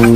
Tuan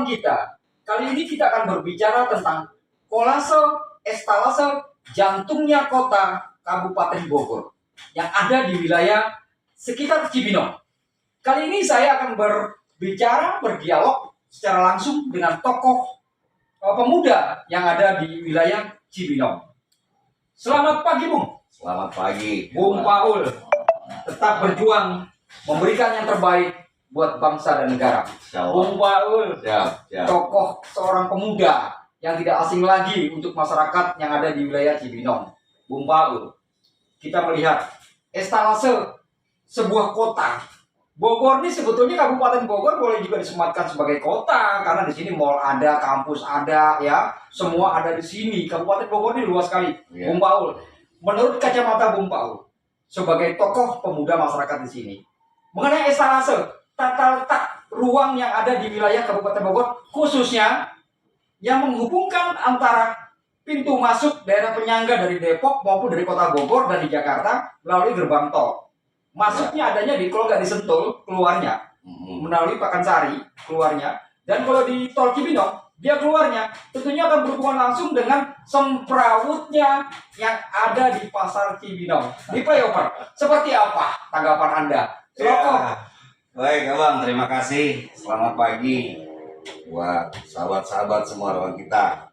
kita, kali ini kita akan berbicara tentang kolase estalase jantungnya kota Kabupaten Bogor yang ada di wilayah sekitar Cibinong. Kali ini saya akan berbicara, berdialog secara langsung dengan tokoh pemuda yang ada di wilayah Cibinong. Selamat pagi, Bung. Selamat pagi, Bung Paul. Tetap berjuang, memberikan yang terbaik buat bangsa dan negara. Bung Paul, Siap. tokoh seorang pemuda yang tidak asing lagi untuk masyarakat yang ada di wilayah Cibinong. Bung Paul, kita melihat estalase sebuah kota. Bogor ini sebetulnya Kabupaten Bogor boleh juga disematkan sebagai kota karena di sini mall ada, kampus ada, ya, semua ada di sini. Kabupaten Bogor ini luas sekali. Yeah. Bung Paul, menurut kacamata Bung Paul sebagai tokoh pemuda masyarakat di sini, mengenai estalase, tata letak ruang yang ada di wilayah Kabupaten Bogor, khususnya yang menghubungkan antara pintu masuk daerah penyangga dari Depok maupun dari kota Bogor dan di Jakarta melalui gerbang tol. Masuknya adanya di, kalau nggak di Sentul, keluarnya melalui Pakansari, keluarnya. Dan kalau di tol Cibinong, dia keluarnya tentunya akan berhubungan langsung dengan semperawutnya yang ada di pasar Cibinong, di flyover. Seperti apa tanggapan Anda? Silakan. Ya. Baik, Abang. Terima kasih. Selamat pagi buat sahabat-sahabat semua lawan kita.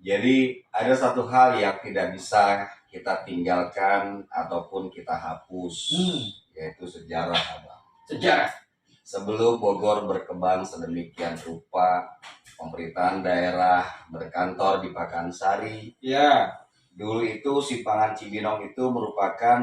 Jadi, ada satu hal yang tidak bisa kita tinggalkan ataupun kita hapus, yaitu sejarah, Abang. Sejarah. Sebelum Bogor berkembang sedemikian rupa, pemerintahan daerah berkantor di Pakansari. Ya. Dulu itu Simpangan Cibinong itu merupakan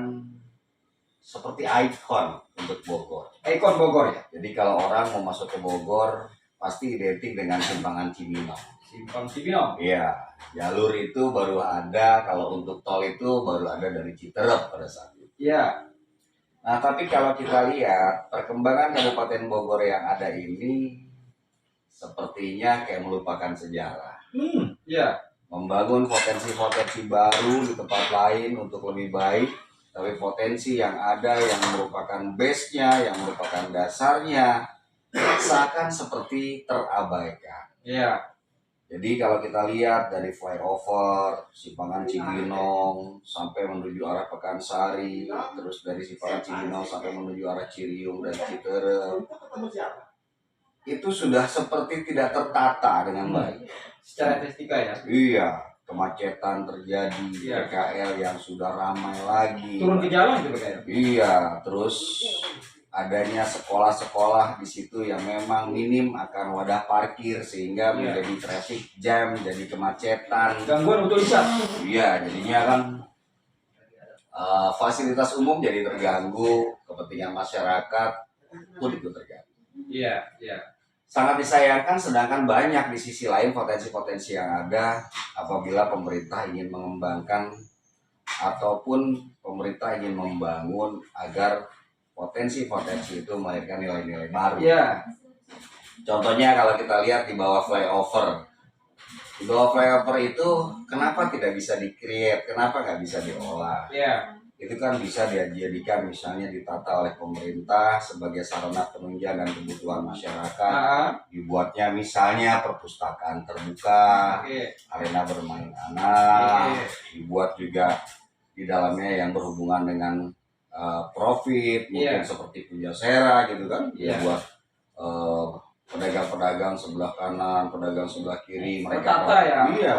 seperti ikon untuk Bogor. Ikon Bogor, ya. Jadi kalau orang mau masuk ke Bogor pasti identik dengan Simpangan Cibinong. Simpang Cibinong. Iya, jalur itu baru ada, kalau untuk tol itu baru ada dari Citerep pada saat itu. Ya. Nah, tapi kalau kita lihat perkembangan Kabupaten Bogor yang ada ini sepertinya kayak melupakan sejarah. Ya. Membangun potensi-potensi baru di tempat lain untuk lebih baik, tapi potensi yang ada yang merupakan base-nya, yang merupakan dasarnya seakan seperti terabaikan. Ya. Jadi kalau kita lihat dari flyover Simpangan Cibinong sampai menuju arah Pekansari, terus dari Simpangan Cibinong sampai menuju arah Ciriung dan Citerep, itu sudah seperti tidak tertata dengan baik. Secara estetika, ya. Iya, kemacetan terjadi, Iya. PKL yang sudah ramai lagi. Turun ke jalan gitu, kayak. Iya, terus adanya sekolah-sekolah di situ yang memang minim akan wadah parkir sehingga Iya. menjadi traffic jam, jadi kemacetan. Gangguan utilitas. Iya, jadinya kan fasilitas umum jadi terganggu, kepentingan masyarakat pun itu terganggu. Iya, iya. Sangat disayangkan, sedangkan banyak di sisi lain potensi-potensi yang ada apabila pemerintah ingin mengembangkan ataupun pemerintah ingin membangun agar potensi-potensi itu melahirkan nilai-nilai baru. Iya. Contohnya kalau kita lihat di bawah flyover. Di bawah flyover itu kenapa tidak bisa di-create? Kenapa nggak bisa diolah? Iya. Itu kan bisa dijadikan misalnya ditata oleh pemerintah sebagai sarana penunjang dan kebutuhan masyarakat. Dibuatnya misalnya perpustakaan terbuka, arena bermain anak, dibuat juga di dalamnya yang berhubungan dengan profit, mungkin seperti Pujasera gitu kan, buat pedagang-pedagang sebelah kanan, pedagang sebelah kiri, mereka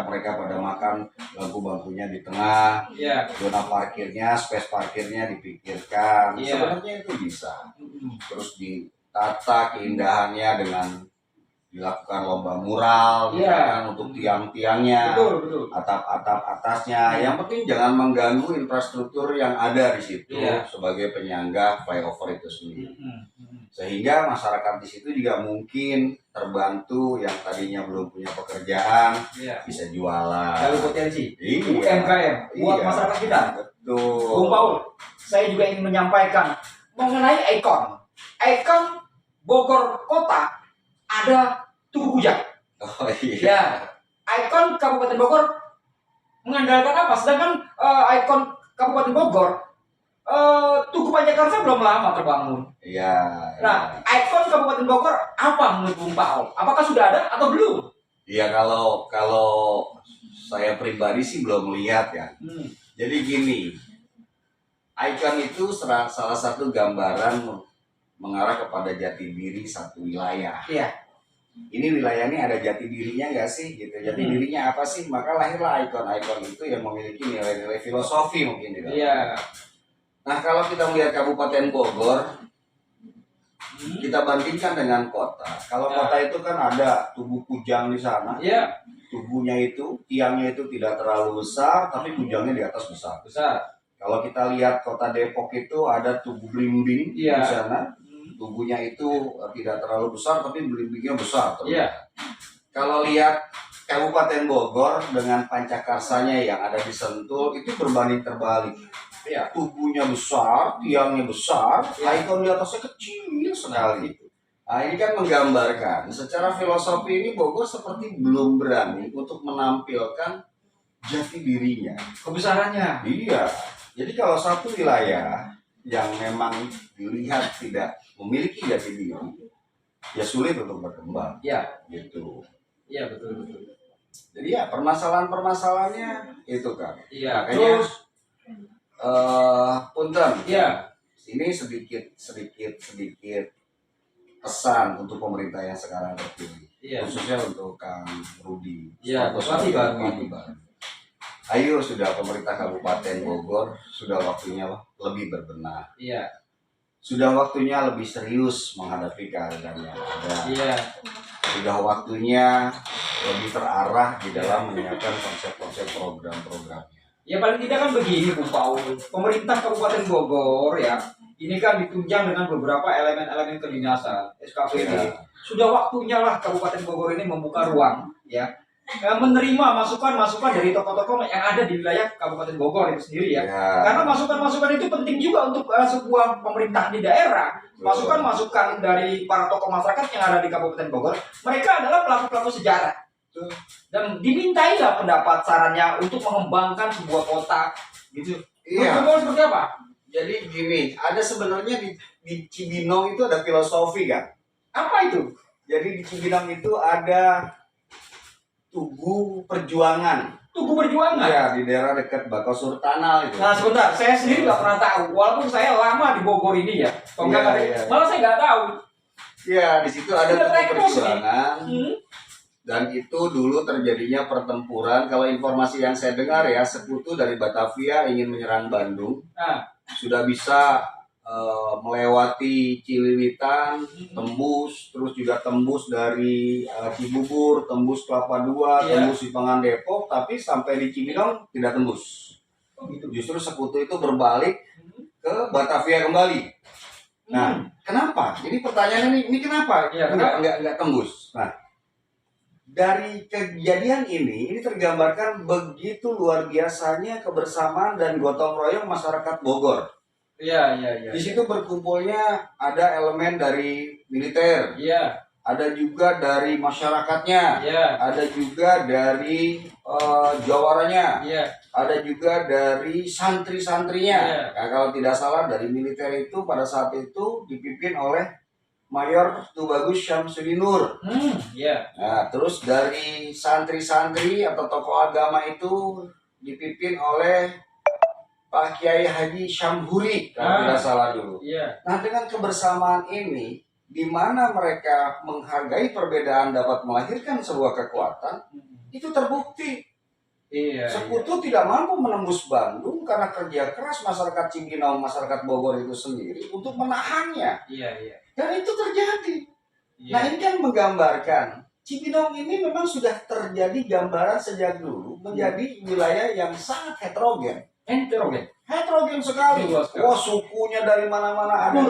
mereka pada makan, bangku-bangkunya di tengah, zona parkirnya, space parkirnya dipikirkan, sebenarnya itu bisa. Terus ditata keindahannya dengan dilakukan lomba mural, kan, untuk tiang-tiangnya, atap-atap atasnya. Yang penting jangan mengganggu infrastruktur yang ada di situ sebagai penyangga flyover itu sendiri. Sehingga masyarakat di situ juga mungkin terbantu yang tadinya belum punya pekerjaan, bisa jualan. Lalu potensi. UMKM buat masyarakat kita. Betul. Bung Paul, saya juga ingin menyampaikan mengenai ikon. Ikon Bogor Kota ada Tugu Kujang. Oh iya. Ya, ikon Kabupaten Bogor mengandalkan apa? Sedangkan ikon Kabupaten Bogor Tugu Pancakarsa belum lama terbangun. Iya. Nah, ikon Kabupaten Bogor apa menurut Bung Paul? Apakah sudah ada atau belum? Iya, kalau saya pribadi sih belum melihat ya. Jadi gini, ikon itu salah satu gambaran mengarah kepada jati diri satu wilayah. Iya. Ini wilayah ini ada jati dirinya nggak sih? Gitu. Jati dirinya apa sih? Maka lahirlah ikon-ikon itu yang memiliki nilai-nilai filosofi mungkin di dalamnya. Iya. Nah, kalau kita melihat Kabupaten Bogor, kita bandingkan dengan kota. Kalau kota itu kan ada tugu kujang di sana. Iya. Tubuhnya itu, tiangnya itu tidak terlalu besar, tapi kujangnya di atas besar. Kalau kita lihat kota Depok itu ada tugu belimbing di sana. Tubuhnya itu tidak terlalu besar, tapi belimbingnya besar. Iya. Kalau lihat Kabupaten Bogor dengan Pancakarsanya yang ada di Sentul, itu berbanding terbalik. Ya, tubuhnya besar, tiangnya besar, ikon di atasnya kecil sekali. Nah, ini kan menggambarkan secara filosofi ini Bogor seperti belum berani untuk menampilkan jati dirinya, kebesarannya. Iya. Jadi kalau satu wilayah yang memang dilihat tidak memiliki jati diri, ya sulit untuk berkembang. Iya. Gitu. Iya, betul. Jadi ya permasalahannya itu kan. Iya. Makanya punten. Iya. Ini sedikit pesan untuk pemerintah yang sekarang terpilih. Iya. Khususnya untuk Kang Rudi. Iya, Bupati Baru. Ayo sudah pemerintah Kabupaten Bogor, sudah waktunya lebih berbenah. Iya. Sudah waktunya lebih serius menghadapi keadaan yang ada. Iya. Sudah waktunya lebih terarah di dalam menyiapkan konsep-konsep program-programnya. Ya paling tidak kan begini Bung Paul, pemerintah Kabupaten Bogor ya, ini kan ditunjang dengan beberapa elemen-elemen kedinasan, SKPD. Ya. Sudah waktunya lah Kabupaten Bogor ini membuka ruang ya, menerima masukan-masukan dari tokoh-tokoh yang ada di wilayah Kabupaten Bogor itu sendiri ya. Karena masukan-masukan itu penting juga untuk sebuah pemerintahan di daerah. Masukan-masukan dari para tokoh masyarakat yang ada di Kabupaten Bogor, mereka adalah pelaku-pelaku sejarah. Dan dimintailah pendapat sarannya untuk mengembangkan sebuah kota gitu. Iya. Menurut seperti apa? Jadi gini, ada sebenarnya di Cibinong itu ada filosofi kan? Apa itu? Jadi di Cibinong itu ada Tugu Perjuangan. Tugu Perjuangan? Iya, di daerah dekat Bakosur Tanal itu. Nah sebentar, saya sendiri nggak pernah tahu. Walaupun saya lama di Bogor ini ya. Malah saya nggak tahu. Iya, di situ ada Tugu Perjuangan. Dan itu dulu terjadinya pertempuran. Kalau informasi yang saya dengar ya, sekutu dari Batavia ingin menyerang Bandung. Sudah bisa melewati Cililitan, tembus, terus juga tembus dari Cibubur, tembus Kelapa Dua, tembus di Pangan Depok, tapi sampai di Cibinong tidak tembus. Justru sekutu itu berbalik ke Batavia kembali. Nah, kenapa? Jadi pertanyaannya ini kenapa? Enggak tembus. Nah, dari kejadian ini tergambarkan begitu luar biasanya kebersamaan dan gotong royong masyarakat Bogor. Iya. Di situ berkumpulnya ada elemen dari militer. Iya. Ada juga dari masyarakatnya. Iya. Ada juga dari jawaranya. Iya. Ada juga dari santri-santrinya. Iya. Nah, kalau tidak salah dari militer itu pada saat itu dipimpin oleh Mayor Tubagus Syamsuddinur. Nah, terus dari santri-santri atau tokoh agama itu dipimpin oleh Pak Kiai Haji Syamhuri, kalau tidak salah dulu. Nah, dengan kebersamaan ini, di mana mereka menghargai perbedaan dapat melahirkan sebuah kekuatan, itu terbukti. Sekutu tidak mampu menembus Bandung karena kerja keras masyarakat Cibinong, masyarakat Bogor itu sendiri untuk menahannya. Dan itu terjadi. Nah, ini kan menggambarkan Cibinong ini memang sudah terjadi gambaran sejak dulu menjadi wilayah yang sangat heterogen. Heterogen sekali. Wah, sukunya dari mana-mana ada.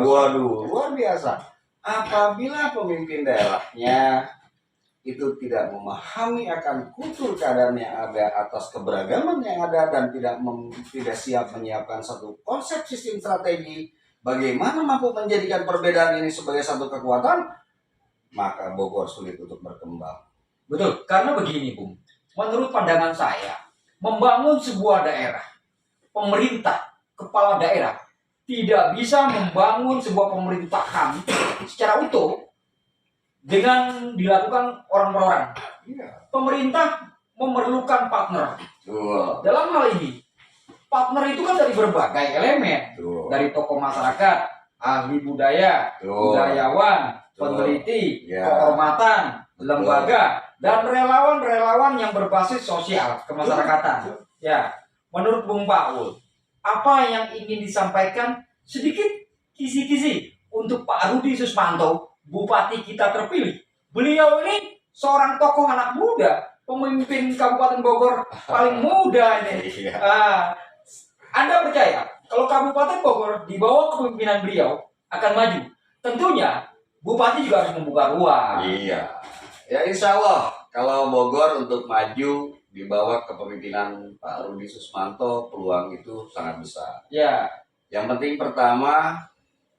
Waduh, luar biasa. Apabila pemimpin daerahnya itu tidak memahami akan kultur keadaan yang ada atas keberagaman yang ada dan tidak siap menyiapkan satu konsep sistem strategi bagaimana mampu menjadikan perbedaan ini sebagai satu kekuatan, maka Bogor sulit untuk berkembang. Betul, karena begini Bung, menurut pandangan saya, membangun sebuah daerah, pemerintah kepala daerah tidak bisa membangun sebuah pemerintahan secara utuh dengan dilakukan orang per orang. Pemerintah memerlukan partner. Dalam hal ini, partner itu kan dari berbagai elemen, dari tokoh masyarakat, ahli budaya, budayawan, peneliti, kehormatan, lembaga, dan relawan-relawan yang berbasis sosial kemasyarakatan. Ya, menurut Bung Paul, apa yang ingin disampaikan sedikit kisi-kisi untuk Pak Rudi Susmanto, Bupati kita terpilih. Beliau ini seorang tokoh anak muda, pemimpin Kabupaten Bogor paling muda ini. Anda percaya kalau Kabupaten Bogor di bawah kepemimpinan beliau akan maju? Tentunya Bupati juga harus membuka ruang. Iya. Ya insya Allah kalau Bogor untuk maju di bawah kepemimpinan Pak Rudi Susmanto, peluang itu sangat besar. Ya. Yang penting pertama,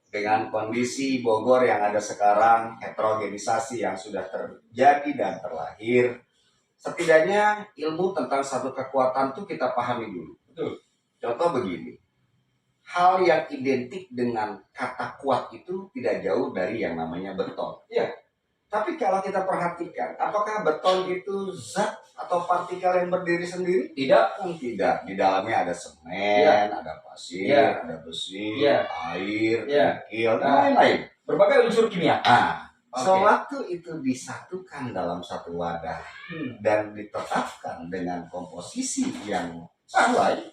dengan kondisi Bogor yang ada sekarang, heterogenisasi yang sudah terjadi dan terlahir, setidaknya ilmu tentang satu kekuatan itu kita pahami dulu. Betul. Contoh begini, hal yang identik dengan kata kuat itu tidak jauh dari yang namanya beton. Iya. Tapi kalau kita perhatikan, apakah beton itu zat atau partikel yang berdiri sendiri? Tidak. Tidak. Di dalamnya ada semen, ada pasir, ada besi, air, nikkel, dan lain-lain. Berbagai unsur kimia. Sewaktu itu disatukan dalam satu wadah dan ditetapkan dengan komposisi yang sesuai,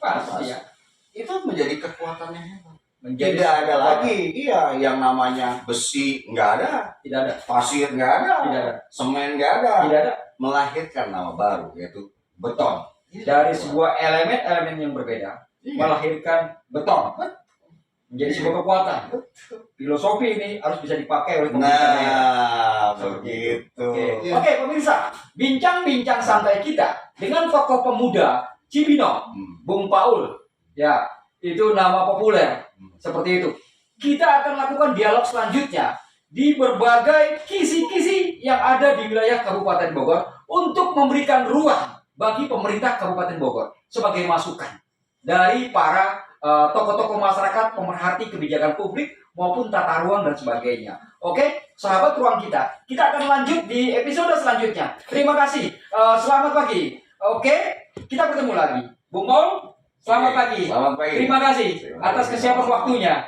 itu menjadi kekuatan yang hebat. Tidak ada lagi, yang namanya besi nggak ada, tidak ada, pasir nggak ada, tidak ada, semen nggak ada, tidak ada, melahirkan nama baru yaitu beton. Dari sebuah elemen-elemen yang berbeda, melahirkan beton menjadi sebuah kekuatan. Filosofi ini harus bisa dipakai oleh pemerintah. Begitu. Oke, pemirsa, bincang-bincang santai kita dengan tokoh pemuda Cibinong, Bung Paul. Ya, itu nama populer. Seperti itu. Kita akan lakukan dialog selanjutnya di berbagai kisi-kisi yang ada di wilayah Kabupaten Bogor untuk memberikan ruang bagi pemerintah Kabupaten Bogor sebagai masukan dari para tokoh-tokoh masyarakat pemerhati kebijakan publik maupun tata ruang dan sebagainya. Oke, sahabat ruang kita akan lanjut di episode selanjutnya. Terima kasih. Selamat pagi. Oke, kita bertemu lagi. Bung Paul, selamat pagi. Selamat pagi. Terima kasih atas kesiapan waktunya.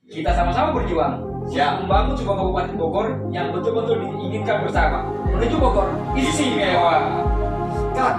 Kita sama-sama berjuang membangun sebuah Kabupaten Bogor yang betul-betul diinginkan bersama. Menuju Bogor istimewa. Cut.